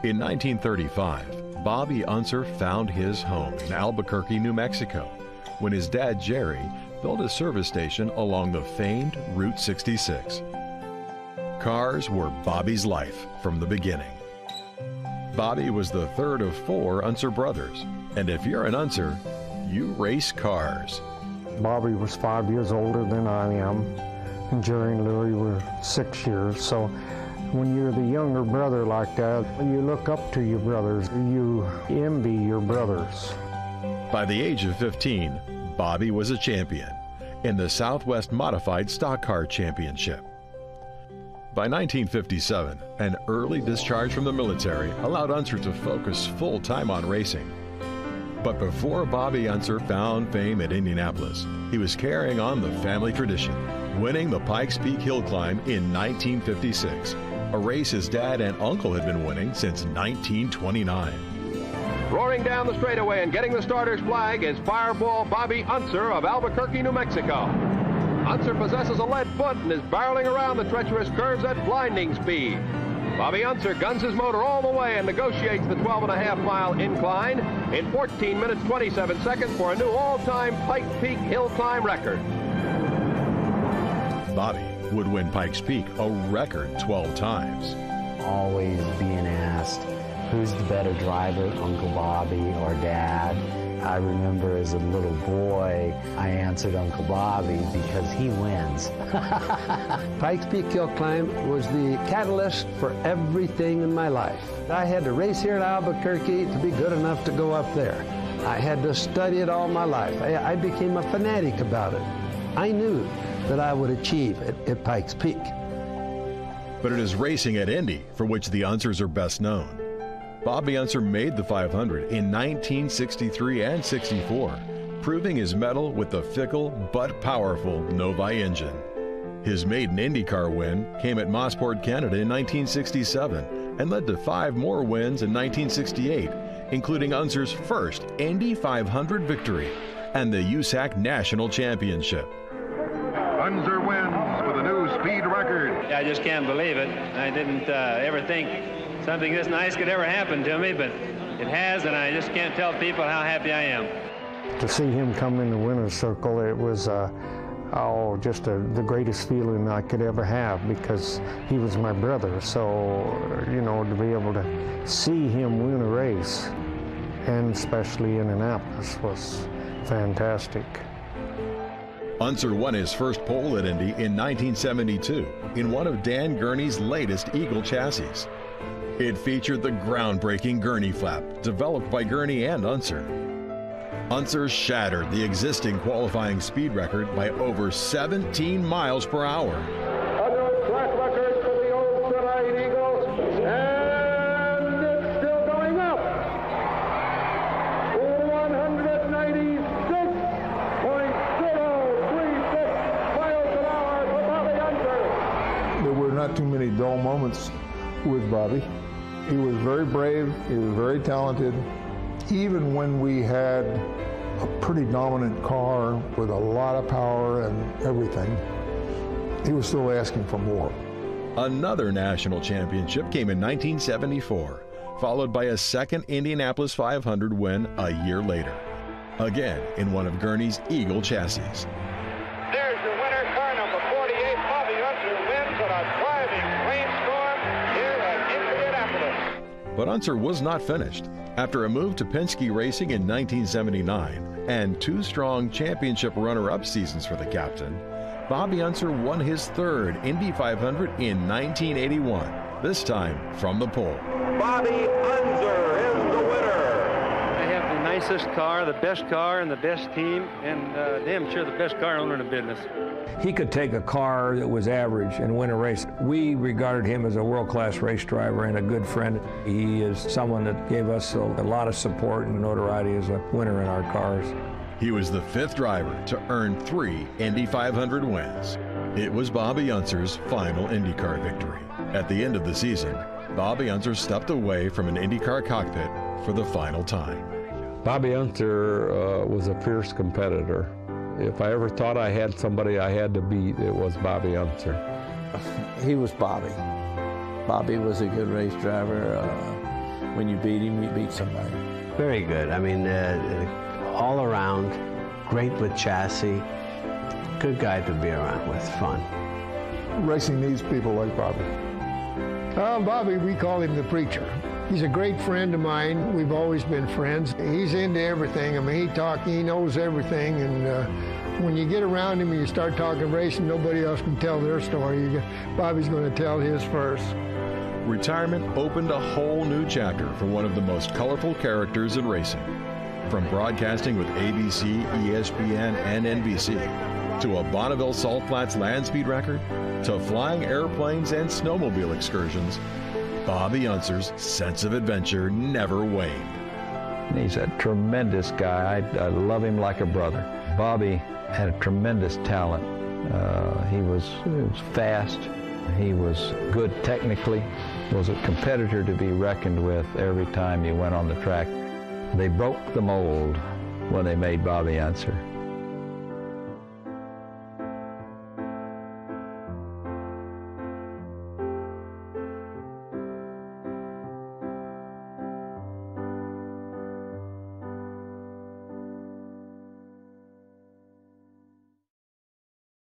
In 1935, Bobby Unser found his home in Albuquerque, New Mexico, when his dad, Jerry, built a service station along the famed Route 66. Cars were Bobby's life from the beginning. Bobby was the third of 4 Unser brothers, and if you're an Unser, you race cars. Bobby was 5 years older than I am, and Jerry and Louie were 6 years, so when you're the younger brother like that, you look up to your brothers, you envy your brothers. By the age of 15, Bobby was a champion in the Southwest Modified Stock Car Championship. By 1957, an early discharge from the military allowed Unser to focus full-time on racing. But before Bobby Unser found fame at Indianapolis, he was carrying on the family tradition, winning the Pikes Peak Hill Climb in 1956, a race his dad and uncle had been winning since 1929. Roaring down the straightaway and getting the starter's flag is Fireball Bobby Unser of Albuquerque, New Mexico. Unser possesses a lead foot and is barreling around the treacherous curves at blinding speed. Bobby Unser guns his motor all the way and negotiates the 12.5-mile incline in 14 minutes 27 seconds for a new all-time Pikes Peak Hill Climb record. Bobby would win Pikes Peak a record 12 times. Always being asked, who's the better driver, Uncle Bobby or Dad? I remember as a little boy, I answered Uncle Bobby because he wins. Pikes Peak Hill Climb was the catalyst for everything in my life. I had to race here in Albuquerque to be good enough to go up there. I had to study it all my life. I became a fanatic about it. I knew that I would achieve at Pikes Peak. But it is racing at Indy for which the Unsers are best known. Bobby Unser made the 500 in 1963 and 64, proving his mettle with the fickle but powerful Novi engine. His maiden IndyCar win came at Mosport, Canada in 1967 and led to 5 more wins in 1968, including Unser's first Indy 500 victory and the USAC National Championship. Unser wins with a new speed record. I just can't believe it. I didn't ever think something this nice could ever happen to me, but it has, and I just can't tell people how happy I am. To see him come in the winner's circle, it was just the greatest feeling I could ever have, because he was my brother. So, you know, to be able to see him win a race, and especially in Indianapolis, was fantastic. Unser won his first pole at Indy in 1972 in one of Dan Gurney's latest Eagle chassis. It featured the groundbreaking Gurney flap, developed by Gurney and Unser. Unser shattered the existing qualifying speed record by over 17 miles per hour. Another track record for the old Tonight Eagles, and it's still going up. 196.036 miles an hour for Bobby Unser. There were not too many dull moments with Bobby. He was very brave, he was very talented. Even when we had a pretty dominant car with a lot of power and everything, he was still asking for more. Another national championship came in 1974, followed by a second Indianapolis 500 win a year later, again in one of Gurney's Eagle chassis. There's your winner, car number 48. Bobby Unser wins on a driving rainstorm here at Indianapolis. But Unser was not finished. After a move to Penske Racing in 1979 and 2 strong championship runner-up seasons for the captain, Bobby Unser won his third Indy 500 in 1981, this time from the pole. Bobby Unser is the winner. I have the nicest car, the best car, and the best team, and damn sure the best car owner in the business. He could take a car that was average and win a race. We regarded him as a world-class race driver and a good friend. He is someone that gave us a lot of support and notoriety as a winner in our cars. He was the 5th driver to earn 3 Indy 500 wins. It was Bobby Unser's final IndyCar victory. At the end of the season, Bobby Unser stepped away from an IndyCar cockpit for the final time. Bobby Unser was a fierce competitor. If I ever thought I had somebody I had to beat, it was Bobby Unser. He was Bobby. Bobby was a good race driver. when you beat him, you beat somebody. Very good. I mean, all around, great with chassis. Good guy to be around with, fun. Racing needs people like Bobby. Bobby, we call him the preacher. He's a great friend of mine. We've always been friends. He's into everything. I mean, he knows everything. And when you get around him and you start talking racing, nobody else can tell their story. Bobby's going to tell his first. Retirement opened a whole new chapter for one of the most colorful characters in racing. From broadcasting with ABC, ESPN, and NBC, to a Bonneville Salt Flats land speed record, to flying airplanes and snowmobile excursions, Bobby Unser's sense of adventure never waned. He's a tremendous guy. I love him like a brother. Bobby had a tremendous talent. He was fast. He was good technically. Was a competitor to be reckoned with every time you went on the track. They broke the mold when they made Bobby Unser.